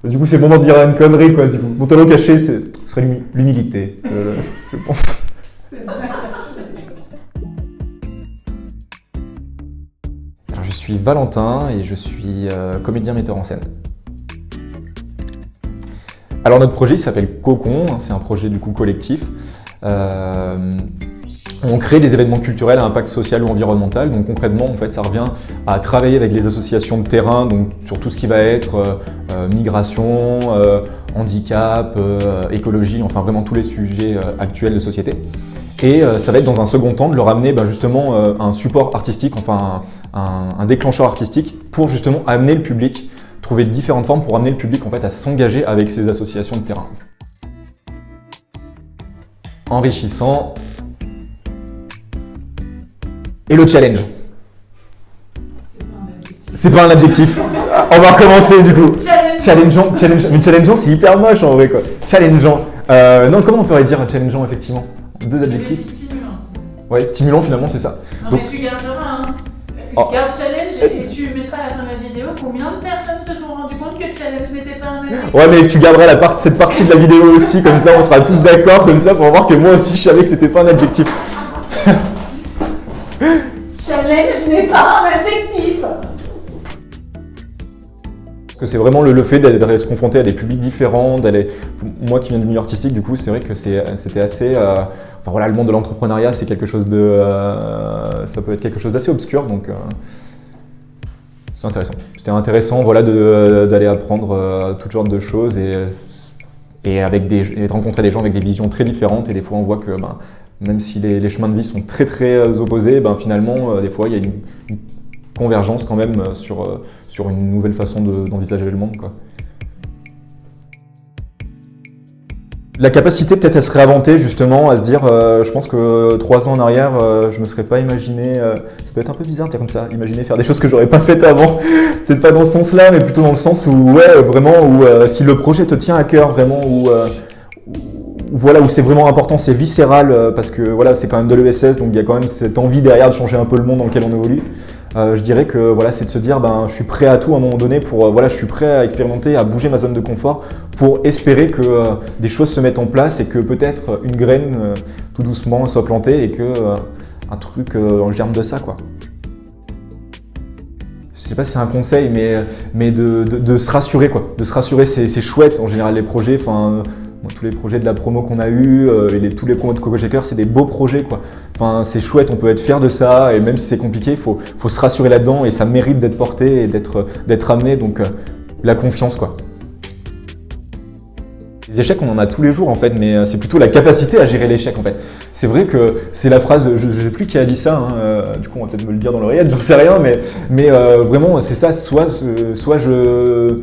Du coup, c'est le moment de dire une connerie, quoi. Du coup, mon talent caché, ce serait l'humilité, je pense. C'est bien caché. Alors, je suis Valentin et je suis comédien metteur en scène. Alors notre projet il s'appelle Cocon, c'est un projet du coup collectif. On crée des événements culturels à impact social ou environnemental. Donc concrètement, en fait, ça revient à travailler avec les associations de terrain, donc sur tout ce qui va être migration, handicap, écologie, enfin vraiment tous les sujets actuels de société. Et ça va être dans un second temps de leur amener justement un support artistique, enfin un déclencheur artistique pour justement amener le public, trouver différentes formes pour amener le public en fait à s'engager avec ces associations de terrain. Enrichissant. Et le challenge. C'est pas un adjectif. C'est pas un adjectif. On va recommencer du coup. Challengeant. Mais challengeant, c'est hyper moche en vrai quoi. Challengeant. Non, comment on pourrait dire challengeant effectivement? Deux adjectifs. Stimulant. Ouais, stimulant finalement c'est ça. Non Donc- mais tu garderas, hein. Oh. Tu gardes challenge et tu mettras à la fin de la vidéo combien de personnes se sont rendues compte que challenge n'était pas un adjectif. Ouais, mais tu garderas cette partie de la vidéo aussi, comme ça on sera tous d'accord, comme ça pour voir que moi aussi je savais que c'était pas un adjectif. Challenge n'est pas un adjectif. Parce que c'est vraiment le fait d'aller se confronter à des publics différents, moi qui viens du milieu artistique, du coup c'est vrai que c'était assez... Enfin voilà, le monde de l'entrepreneuriat c'est quelque chose de... ça peut être quelque chose d'assez obscur, donc c'est intéressant. C'était intéressant voilà, d'aller apprendre toutes sortes de choses et de rencontrer des gens avec des visions très différentes et des fois on voit que même si les chemins de vie sont très très opposés, finalement des fois il y a une convergence quand même sur une nouvelle façon d'envisager le monde, quoi. La capacité peut-être à se réinventer justement, à se dire, je pense que 3 ans en arrière, je me serais pas imaginé, ça peut être un peu bizarre, comme ça, imaginer faire des choses que j'aurais pas faites avant, peut-être pas dans ce sens-là, mais plutôt dans le sens où, ouais, vraiment, si le projet te tient à cœur, vraiment, voilà, où c'est vraiment important, c'est viscéral, parce que voilà, c'est quand même de l'ESS, donc il y a quand même cette envie derrière de changer un peu le monde dans lequel on évolue. Je dirais que voilà, c'est de se dire je suis prêt à tout à un moment donné pour voilà, je suis prêt à expérimenter, à bouger ma zone de confort pour espérer que des choses se mettent en place et que peut-être une graine tout doucement soit plantée et que un truc germe de ça, quoi. Je sais pas si c'est un conseil, mais de se rassurer, quoi. De se rassurer, c'est chouette en général les projets. Enfin, tous les projets de la promo qu'on a eu et tous les promos de Coco Shaker, c'est des beaux projets, quoi. Enfin, c'est chouette, on peut être fier de ça et même si c'est compliqué, il faut se rassurer là-dedans et ça mérite d'être porté et d'être amené, donc la confiance, quoi. Les échecs, on en a tous les jours en fait, mais c'est plutôt la capacité à gérer l'échec en fait. C'est vrai que c'est la phrase, je ne sais plus qui a dit ça, du coup on va peut-être me le dire dans l'oreillette, j'en sais rien, mais vraiment c'est ça, soit je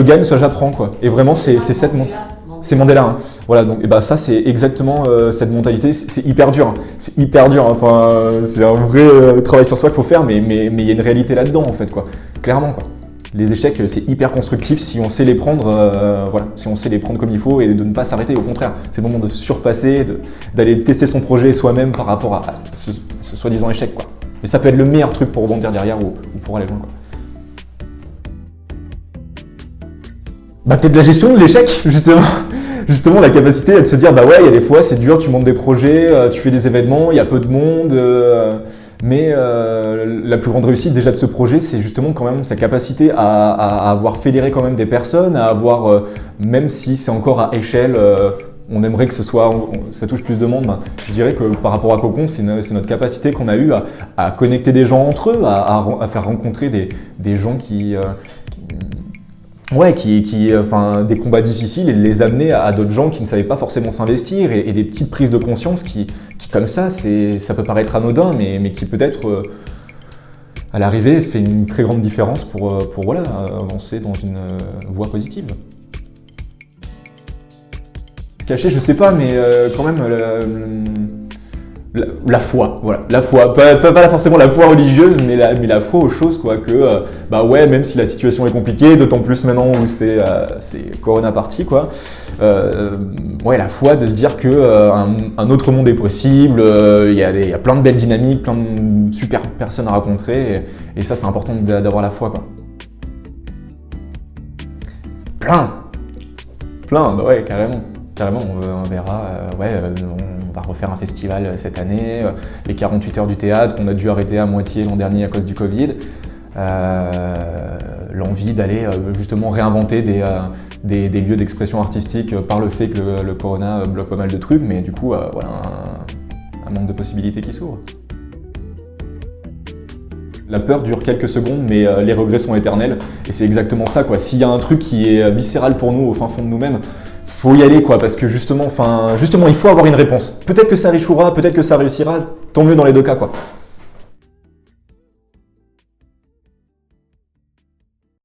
gagne, soit j'apprends, quoi. Et vraiment c'est cette montée. C'est Mandela, hein. Voilà, donc ça c'est exactement cette mentalité, c'est hyper dur, hein. C'est hyper dur, hein. Enfin c'est un vrai travail sur soi qu'il faut faire, mais il y a une réalité là-dedans en fait, quoi. Clairement, quoi. Les échecs c'est hyper constructif si on sait les prendre, voilà, si on sait les prendre comme il faut et de ne pas s'arrêter, au contraire, c'est le moment de surpasser, d'aller tester son projet soi-même par rapport à ce soi-disant échec, quoi. Et ça peut être le meilleur truc pour rebondir derrière ou pour aller loin, quoi. Peut-être la gestion de l'échec, justement. Justement, la capacité à se dire, ouais, il y a des fois, c'est dur, tu montes des projets, tu fais des événements, il y a peu de monde, mais la plus grande réussite déjà de ce projet, c'est justement quand même sa capacité à avoir fédéré quand même des personnes, à avoir, même si c'est encore à échelle, on aimerait que ça touche plus de monde, je dirais que par rapport à Cocon, c'est notre capacité qu'on a eue à connecter des gens entre eux, à faire rencontrer des gens enfin, des combats difficiles et les amener à d'autres gens qui ne savaient pas forcément s'investir et des petites prises de conscience qui comme ça peut paraître anodin, mais qui peut-être à l'arrivée fait une très grande différence pour voilà, avancer dans une voie positive. Caché, je sais pas, mais quand même la foi, voilà, la foi, pas forcément la foi religieuse, mais la foi aux choses, quoi, que ouais, même si la situation est compliquée, d'autant plus maintenant où c'est Corona party, quoi, ouais, la foi de se dire que un autre monde est possible, il y a plein de belles dynamiques, plein de super personnes à rencontrer, et ça c'est important d'avoir la foi, quoi. Plein, bah ouais, carrément. Carrément, on verra, on va refaire un festival cette année, les 48 heures du théâtre qu'on a dû arrêter à moitié l'an dernier à cause du Covid. L'envie d'aller justement réinventer des lieux d'expression artistique par le fait que le corona bloque pas mal de trucs, mais du coup, voilà, un manque de possibilités qui s'ouvre. La peur dure quelques secondes, mais les regrets sont éternels, et c'est exactement ça, quoi. S'il y a un truc qui est viscéral pour nous, au fin fond de nous-mêmes, faut y aller, quoi, parce que justement, il faut avoir une réponse. Peut-être que ça échouera, peut-être que ça réussira, tant mieux dans les deux cas, quoi.